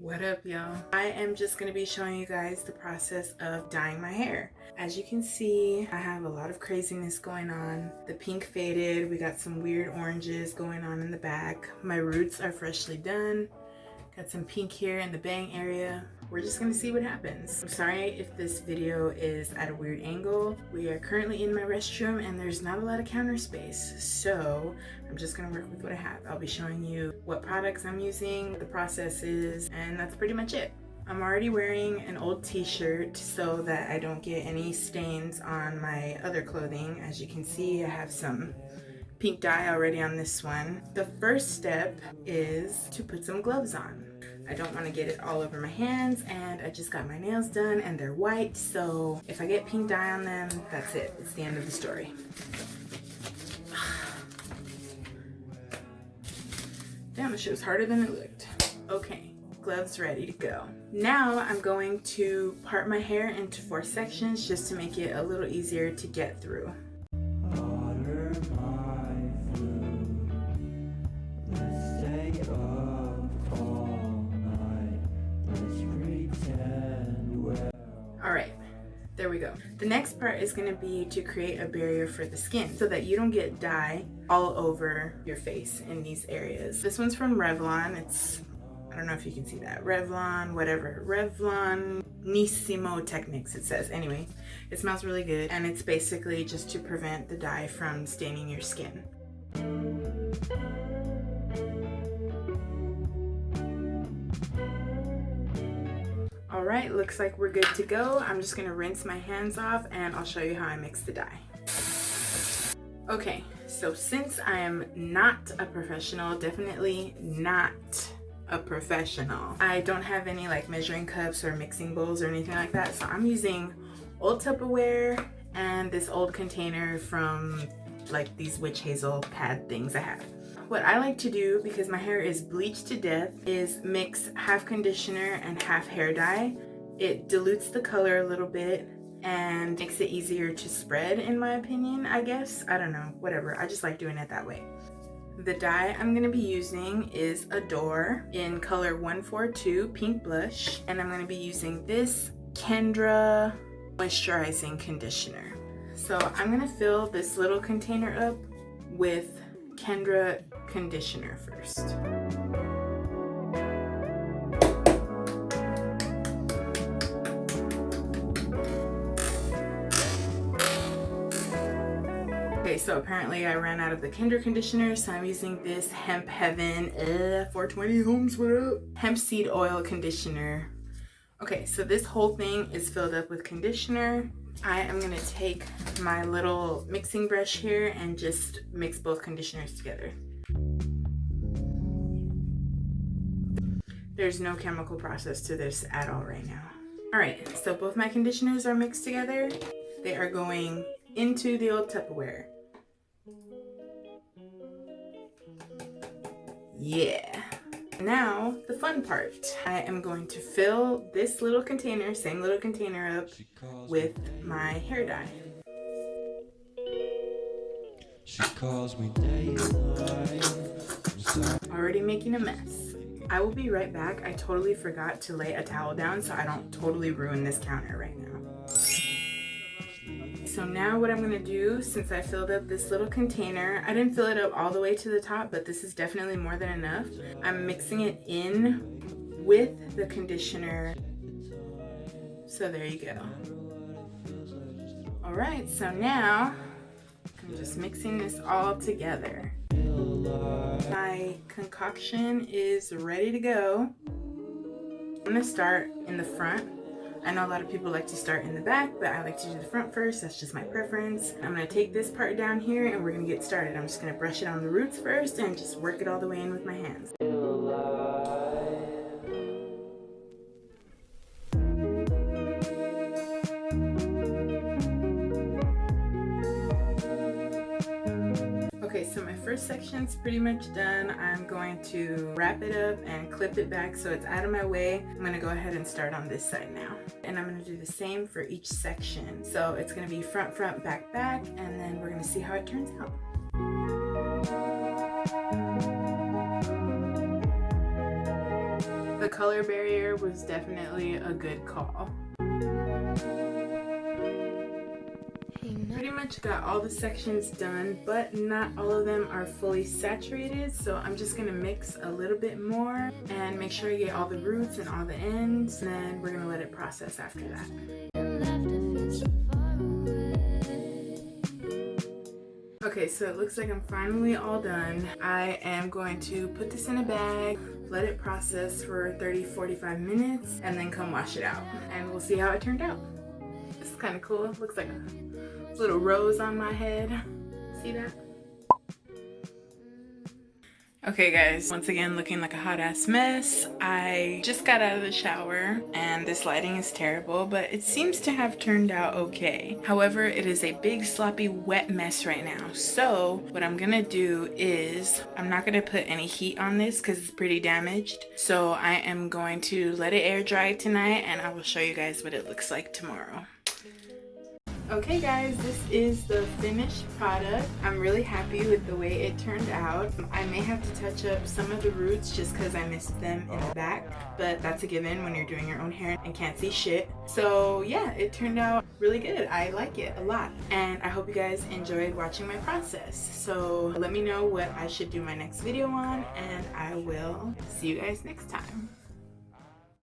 What up, y'all? I am just going to be showing you guys the process of dyeing my hair. As you can see, I have a lot of craziness going on. The pink faded, we got some weird oranges going on in the back. My roots are freshly done. Got some pink here in the bang area. We're just gonna see what happens. I'm sorry if this video is at a weird angle. We are currently in my restroom and there's not a lot of counter space. So I'm just gonna work with what I have. I'll be showing you what products I'm using, the processes, and that's pretty much it. I'm already wearing an old t-shirt so that I don't get any stains on my other clothing. As you can see, I have some pink dye already on this one. The first step is to put some gloves on. I don't want to get it all over my hands, and I just got my nails done and they're white, so if I get pink dye on them, that's it. It's the end of the story. Damn, this shit was harder than it looked. Okay, gloves ready to go. Now I'm going to part my hair into 4 sections just to make it a little easier to get through. Alright, there we go. The next part is going to be to create a barrier for the skin so that you don't get dye all over your face in these areas. This one's from Revlon. It's, I don't know if you can see that. Revlon, whatever. Revlon Nissimo Techniques, it says. Anyway, it smells really good, and it's basically just to prevent the dye from staining your skin. Alright, looks like we're good to go. I'm just gonna rinse my hands off and I'll show you how I mix the dye. Okay, so since I am not a professional, definitely not a professional, I don't have any like measuring cups or mixing bowls or anything like that, so I'm using old Tupperware and this old container from like these witch hazel pad things I have. What I like to do, because my hair is bleached to death, is mix half conditioner and half hair dye. It dilutes the color a little bit and makes it easier to spread, in my opinion, I guess. I don't know, whatever. I just like doing it that way. The dye I'm going to be using is Adore in color 142 Pink Blush, and I'm going to be using this Kendra Moisturizing Conditioner. So I'm going to fill this little container up with Kendra Conditioner first. Okay, so apparently I ran out of the Kendra Conditioner, so I'm using this Hemp Heaven 420 Homes, what up? Hemp Seed Oil Conditioner. Okay, so this whole thing is filled up with conditioner. I am gonna take my little mixing brush here and just mix both conditioners together. There's no chemical process to this at all right now. All right, so both my conditioners are mixed together. They are going into the old Tupperware. Yeah. Now, the fun part. I am going to fill this little container, same little container, up with my hair dye. She calls me day and night. Already making a mess. I will be right back. I totally forgot to lay a towel down so I don't totally ruin this counter right now. So now what I'm going to do, since I filled up this little container, I didn't fill it up all the way to the top, but this is definitely more than enough. I'm mixing it in with the conditioner. So there you go. Alright, so now I'm just mixing this all together. My concoction is ready to go. I'm going to start in the front. I know a lot of people like to start in the back, but I like to do the front first. That's just my preference. I'm going to take this part down here and we're going to get started. I'm just going to brush it on the roots first and just work it all the way in with my hands. Okay, so my first section's pretty much done. I'm going to wrap it up and clip it back so it's out of my way. I'm going to go ahead and start on this side now. And I'm going to do the same for each section. So it's going to be front, front, back, back, and then we're going to see how it turns out. The color barrier was definitely a good call. Pretty much got all the sections done, but not all of them are fully saturated, so I'm just gonna mix a little bit more and make sure I get all the roots and all the ends, and then we're gonna let it process after that. Okay, so it looks like I'm finally all done. I am going to put this in a bag, let it process for 30-45 minutes, and then come wash it out, and we'll see how it turned out. This is kind of cool. It looks like a little rose on my head. See that? Okay guys, once again looking like a hot ass mess. I just got out of the shower and this lighting is terrible, but it seems to have turned out okay. However, it is a big sloppy wet mess right now. So what I'm gonna do is, I'm not gonna put any heat on this because it's pretty damaged. So I am going to let it air dry tonight and I will show you guys what it looks like tomorrow. Okay guys, this is the finished product. I'm really happy with the way it turned out. I may have to touch up some of the roots just because I missed them in the back, but that's a given when you're doing your own hair and can't see shit. So yeah, it turned out really good. I like it a lot, and I hope you guys enjoyed watching my process. So let me know what I should do my next video on, and I will see you guys next time.